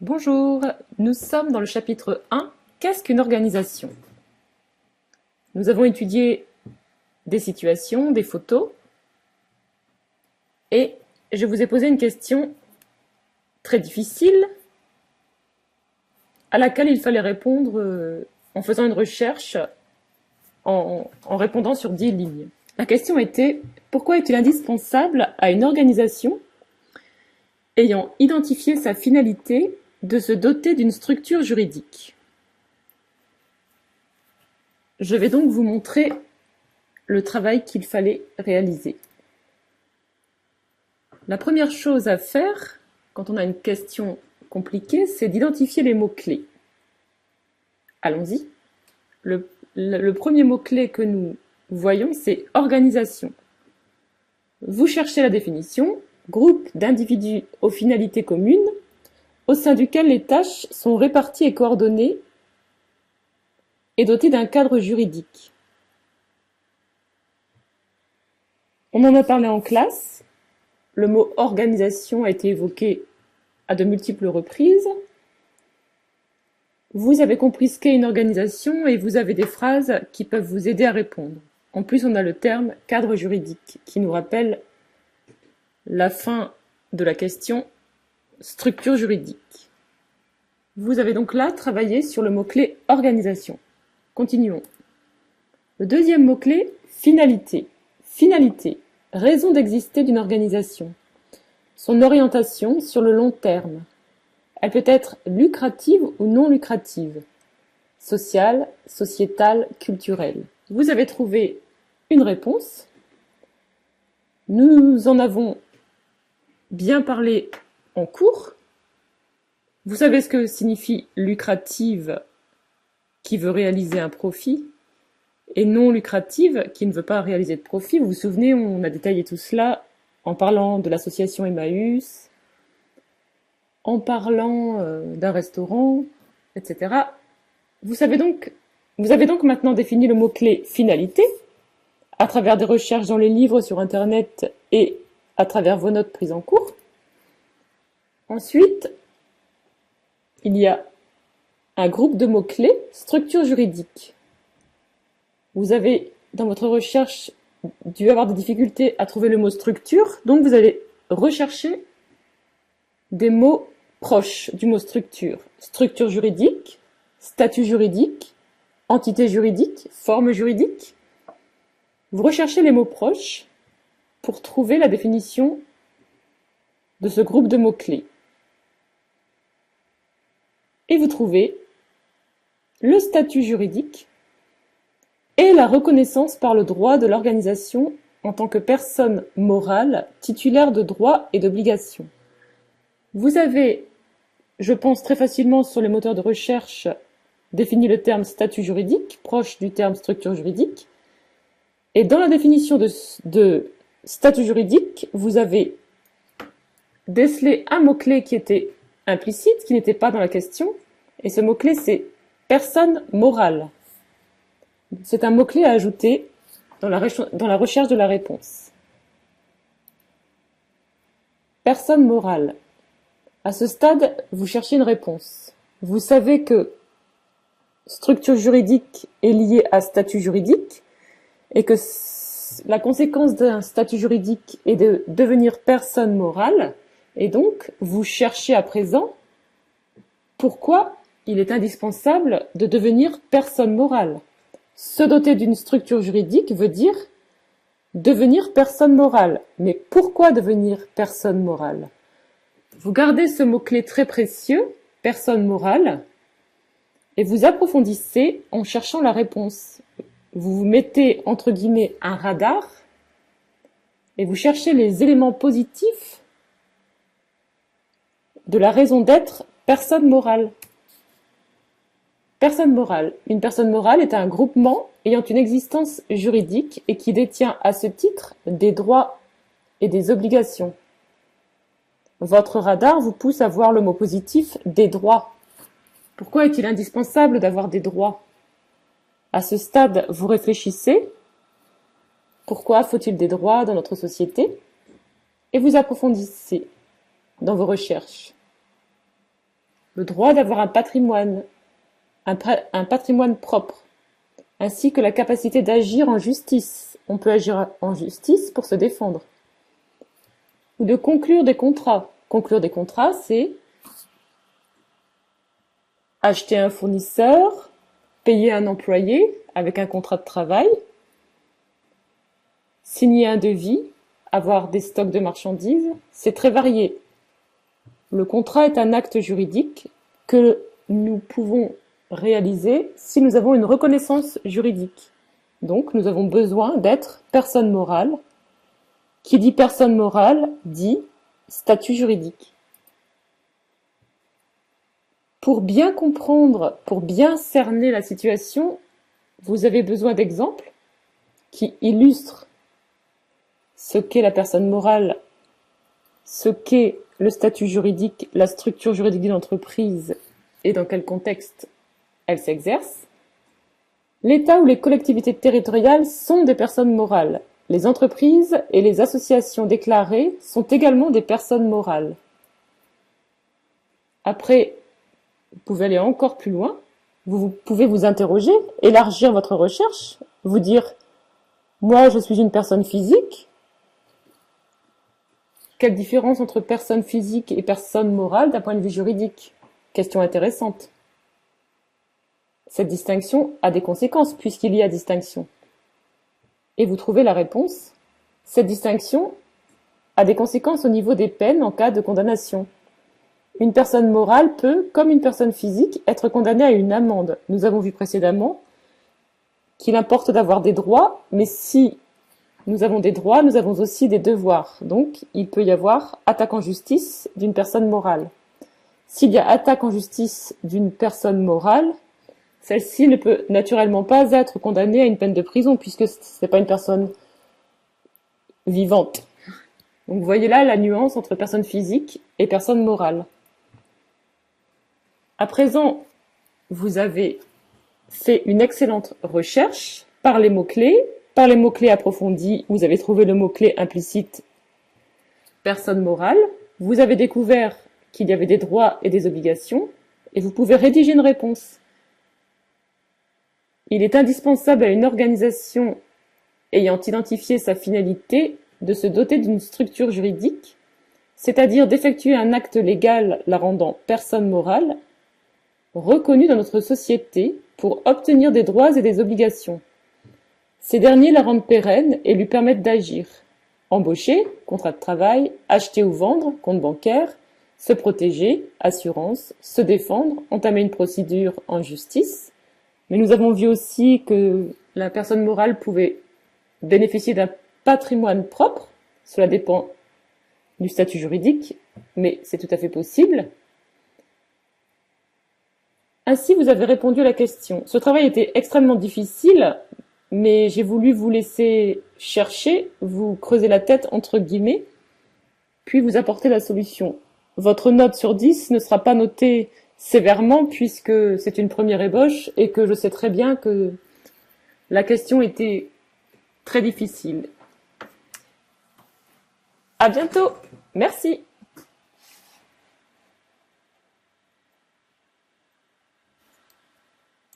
Bonjour, nous sommes dans le chapitre 1, qu'est-ce qu'une organisation? Nous avons étudié des situations, des photos, et je vous ai posé une question très difficile à laquelle il fallait répondre en faisant une recherche en répondant sur 10 lignes. La question était, pourquoi est-il indispensable à une organisation ayant identifié sa finalité de se doter d'une structure juridique? Je vais donc vous montrer le travail qu'il fallait réaliser. La première chose à faire, quand on a une question compliquée, c'est d'identifier les mots-clés. Allons-y. Le premier mot-clé que nous voyons, c'est organisation. Vous cherchez la définition, groupe d'individus aux finalités communes, au sein duquel les tâches sont réparties et coordonnées et dotées d'un cadre juridique. On en a parlé en classe. Le mot organisation a été évoqué à de multiples reprises. Vous avez compris ce qu'est une organisation et vous avez des phrases qui peuvent vous aider à répondre. En plus, on a le terme cadre juridique qui nous rappelle la fin de la question structure juridique. Vous avez donc là travaillé sur le mot-clé organisation. Continuons. Le deuxième mot-clé, finalité. Finalité, raison d'exister d'une organisation. Son orientation sur le long terme. Elle peut être lucrative ou non lucrative, sociale, sociétale, culturelle. Vous avez trouvé une réponse. Nous en avons bien parlé en cours. Vous savez ce que signifie lucrative, qui veut réaliser un profit, et non lucrative, qui ne veut pas réaliser de profit. Vous vous souvenez, on a détaillé tout cela en parlant de l'association Emmaüs, en parlant d'un restaurant, etc. Vous avez donc maintenant défini le mot-clé finalité, à travers des recherches dans les livres sur Internet et à travers vos notes prises en cours. Ensuite, il y a un groupe de mots-clés, structure juridique. Vous avez, dans votre recherche, dû avoir des difficultés à trouver le mot structure, donc vous allez rechercher des mots proches du mot structure. Structure juridique, statut juridique, entité juridique, forme juridique. Vous recherchez les mots proches pour trouver la définition de ce groupe de mots-clés. Et vous trouvez le statut juridique et la reconnaissance par le droit de l'organisation en tant que personne morale titulaire de droits et d'obligations. Vous avez, je pense très facilement sur les moteurs de recherche, défini le terme statut juridique, proche du terme structure juridique. Et dans la définition de statut juridique, vous avez décelé un mot-clé qui était implicite, qui n'était pas dans la question, et ce mot-clé c'est personne morale. C'est un mot-clé à ajouter dans la recherche de la réponse. Personne morale. À ce stade, vous cherchez une réponse. Vous savez que structure juridique est liée à statut juridique et que la conséquence d'un statut juridique est de devenir personne morale, et donc vous cherchez à présent pourquoi il est indispensable de devenir personne morale. Se doter d'une structure juridique veut dire devenir personne morale. Mais pourquoi devenir personne morale? Vous gardez ce mot-clé très précieux, personne morale, et vous approfondissez en cherchant la réponse. Vous vous mettez entre guillemets un radar et vous cherchez les éléments positifs de la raison d'être personne morale. Personne morale. Une personne morale est un groupement ayant une existence juridique et qui détient à ce titre des droits et des obligations. Votre radar vous pousse à voir le mot positif des droits. Pourquoi est-il indispensable d'avoir des droits? À ce stade, vous réfléchissez. Pourquoi faut-il des droits dans notre société? Et vous approfondissez dans vos recherches. le droit d'avoir un patrimoine propre, ainsi que la capacité d'agir en justice. On peut agir en justice pour se défendre. Ou de conclure des contrats. Conclure des contrats, c'est acheter un fournisseur, payer un employé avec un contrat de travail, signer un devis, avoir des stocks de marchandises, c'est très varié. Le contrat est un acte juridique que nous pouvons réaliser si nous avons une reconnaissance juridique. Donc, nous avons besoin d'être personne morale. Qui dit personne morale dit statut juridique. Pour bien comprendre, pour bien cerner la situation, vous avez besoin d'exemples qui illustrent ce qu'est la personne morale, ce qu'est le statut juridique, la structure juridique d'une entreprise et dans quel contexte elle s'exerce. L'État ou les collectivités territoriales sont des personnes morales. Les entreprises et les associations déclarées sont également des personnes morales. Après, vous pouvez aller encore plus loin. Vous pouvez vous interroger, élargir votre recherche, vous dire « Moi, je suis une personne physique. Quelle différence entre personne physique et personne morale d'un point de vue juridique ?» Question intéressante. Cette distinction a des conséquences puisqu'il y a distinction. Et vous trouvez la réponse. Cette distinction a des conséquences au niveau des peines en cas de condamnation. Une personne morale peut, comme une personne physique, être condamnée à une amende. Nous avons vu précédemment qu'il importe d'avoir des droits, mais si nous avons des droits, nous avons aussi des devoirs. Donc, il peut y avoir attaque en justice d'une personne morale. S'il y a attaque en justice d'une personne morale, celle-ci ne peut naturellement pas être condamnée à une peine de prison puisque ce n'est pas une personne vivante. Donc vous voyez là la nuance entre personne physique et personne morale. À présent, vous avez fait une excellente recherche par les mots-clés. Par les mots-clés approfondis, vous avez trouvé le mot-clé implicite personne morale. Vous avez découvert qu'il y avait des droits et des obligations et vous pouvez rédiger une réponse. Il est indispensable à une organisation ayant identifié sa finalité de se doter d'une structure juridique, c'est-à-dire d'effectuer un acte légal la rendant personne morale, reconnue dans notre société pour obtenir des droits et des obligations. Ces derniers la rendent pérenne et lui permettent d'agir. Embaucher, contrat de travail, acheter ou vendre, compte bancaire, se protéger, assurance, se défendre, entamer une procédure en justice. Mais nous avons vu aussi que la personne morale pouvait bénéficier d'un patrimoine propre. Cela dépend du statut juridique, mais c'est tout à fait possible. Ainsi, vous avez répondu à la question. Ce travail était extrêmement difficile, mais j'ai voulu vous laisser chercher, vous creuser la tête entre guillemets, puis vous apporter la solution. Votre note sur 10 ne sera pas notée sévèrement puisque c'est une première ébauche et que je sais très bien que la question était très difficile. À bientôt. Merci.